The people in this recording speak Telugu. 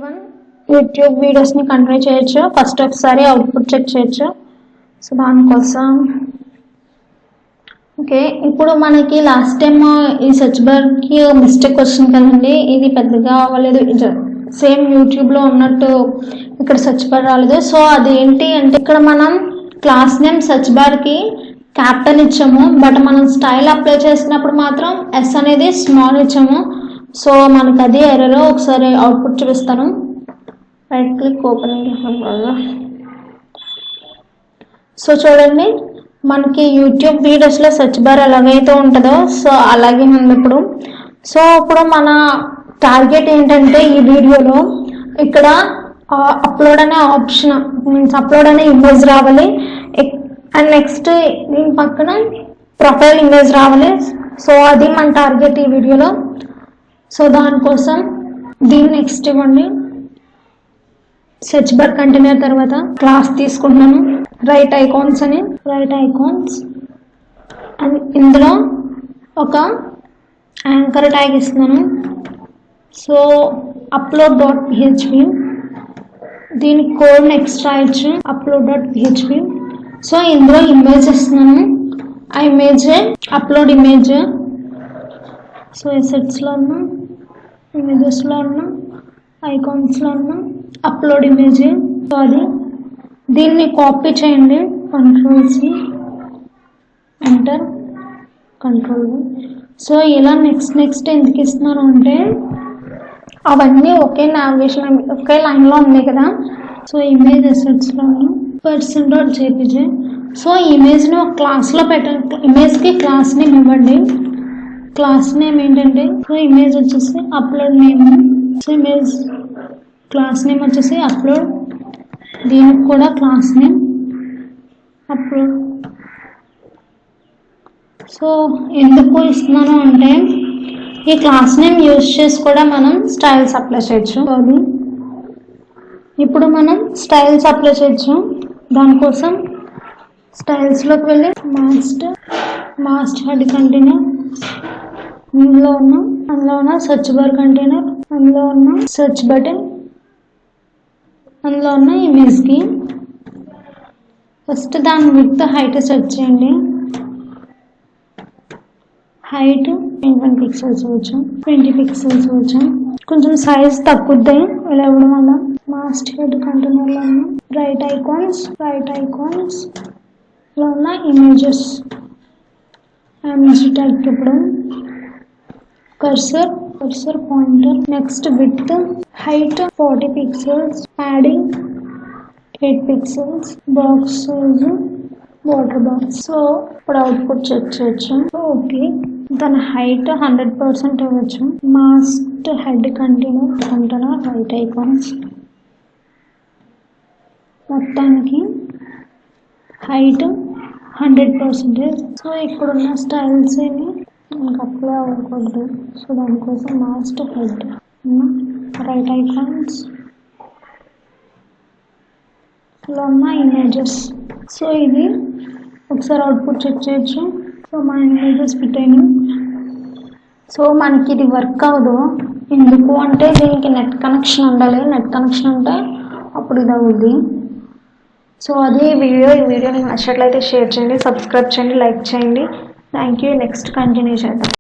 వన్ యూట్యూబ్ వీడియోస్ని కంటిన్యూ చేయొచ్చు. ఫస్ట్ ఒకసారి అవుట్పుట్ చెక్ చేయొచ్చు. సో దానికోసం ఓకే, ఇప్పుడు మనకి లాస్ట్ టైం ఈ సెర్చ్ బార్కి మిస్టేక్ వచ్చింది కదండి. ఇది పెద్దగా అవ్వలేదు, సేమ్ యూట్యూబ్లో ఉన్నట్టు ఇక్కడ సెర్చ్ బార్ రాలేదు. సో అదేంటి అంటే ఇక్కడ మనం క్లాస్ నేమ్ సెర్చ్ బార్కి క్యాపిటల్ ఇచ్చాము, బట్ మనం స్టైల్ అప్లై చేసినప్పుడు మాత్రం ఎస్ అనేది స్మాల్ ఇచ్చాము. సో మనకు అది ఎర్రర్. ఒకసారి అవుట్పుట్ చూపిస్తాను. Right click open. సో చూడండి, మనకి యూట్యూబ్ వీడియోస్లో సెర్చ్ బార్ ఎలాగైతే ఉంటుందో సో అలాగే ఉంది ఇప్పుడు. సో ఇప్పుడు మన టార్గెట్ ఏంటంటే ఈ వీడియోలో ఇక్కడ అప్లోడ్ అనే ఆప్షన్ మీన్స్ అప్లోడ్ అనే ఇమేజ్ రావాలి, అండ్ నెక్స్ట్ దీని పక్కన ప్రొఫైల్ ఇమేజ్ రావాలి. సో అది మన టార్గెట్ ఈ వీడియోలో. సో దానికోసం దీన్ని నెక్స్ట్ ఇవ్వండి. సెర్చ్ బార్ కంటైనర్ తర్వాత క్లాస్ తీసుకుంటున్నాను, రైట్ ఐకాన్స్ అని. రైట్ ఐకాన్స్ అండ్ ఇందులో ఒక యాంకర్ ట్యాగ్ ఇస్తున్నాను. సో అప్లోడ్ డాట్ పిహెచ్పి, దీని కోడ్ నెక్స్ట్ రాయొచ్చు, అప్లోడ్ డాట్ పిహెచ్పి. సో ఇందులో ఇమేజ్ ఇస్తున్నాను, ఆ ఇమేజ్ అప్లోడ్ ఇమేజ్. సో ఎసెట్స్లో ఉన్నా, ఇమేజెస్లో ఉన్నా, ఐకాన్స్లో ఉన్నా అప్లోడ్ ఇమేజ్. సో అది దీన్ని కాపీ చేయండి, కంట్రోల్-C, ఎంటర్, కంట్రోల్-V. సో ఇలా నెక్స్ట్ ఎందుకు ఇస్తున్నాను అంటే అవన్నీ ఒకే నావిగేషన్ ఒకే లైన్లో ఉన్నాయి కదా. So image ఎసెట్స్లో person.jpg. సో ఇమేజ్ని ఒక క్లాస్లో పెట్టండి, ఇమేజ్కి క్లాస్ నేమ్ ఇవ్వండి. క్లాస్ నేమ్ ఏంటంటే సో ఇమేజ్ వచ్చేసి upload name. So image class name వచ్చేసి అప్లోడ్, దీనికి కూడా క్లాస్ నేమ్ అప్లోడ్. సో ఎందుకు ఇస్తున్నాను అంటే ఈ క్లాస్ నేమ్ యూజ్ చేసి కూడా మనం స్టైల్స్ అప్లై చేయొచ్చు. అది ఇప్పుడు మనం స్టైల్స్ అప్లై చేయొచ్చు. దానికోసం స్టైల్స్లోకి వెళ్ళి మాస్ట్ హెడ్ కంటైనర్, అందులో ఉన్న సెర్చ్ బార్ కంటైనర్, అందులో ఉన్న సెర్చ్ బటన్, అందులో ఉన్న ఇమేజ్కి ఫస్ట్ దాని విడ్త్ హైట్ సెట్ చేయండి. హైట్ 21 పిక్సెల్స్ ఇవ్వచ్చు, 20 పిక్సెల్స్ ఇవ్వచ్చు. కొంచెం సైజ్ తగ్గుద్ది ఇలా ఇవ్వడం వల్ల. మాస్ట్ హెడ్ కంటైనర్లో ఉన్న రైట్ ఐకాన్స్ లో ఉన్న ఇమేజెస్ ట్యాగ్ ఇప్పుడు cursor pointer, next width height 40 pixels, padding 8 pixels, box size water box. So ఇప్పుడు అవుట్పుట్ చెక్ చేయొచ్చు. ఓకే, దాని హైట్ 100% ఇవ్వచ్చు. Mast head container right icons, మొత్తానికి హైట్ 100%. సో ఇక్కడున్న స్టైల్స్ ఏమి మనకు అప్లై అవ్వకూడదు. సో దానికోసం మాస్ట్ హెడ్ రైట్ ఐకాన్స్ లో ఉన్న ఇమేజెస్. సో ఇది ఒకసారి అవుట్పుట్ చెక్ చేయొచ్చు. సో మన ఇమేజెస్ ఫిట్ అయినాయి. సో మనకి ఇది వర్క్ అవ్వదు, ఎందుకు అంటే దీనికి నెట్ కనెక్షన్ ఉండాలి. నెట్ కనెక్షన్ ఉంటే అప్పుడు ఇది అవుద్ది. సో అది ఈ వీడియో మీకు నచ్చినట్లయితే షేర్ చేయండి, సబ్స్క్రైబ్ చేయండి, లైక్ చేయండి. Thank you. నెక్స్ట్ కంటిన్యూ చేద్దాం.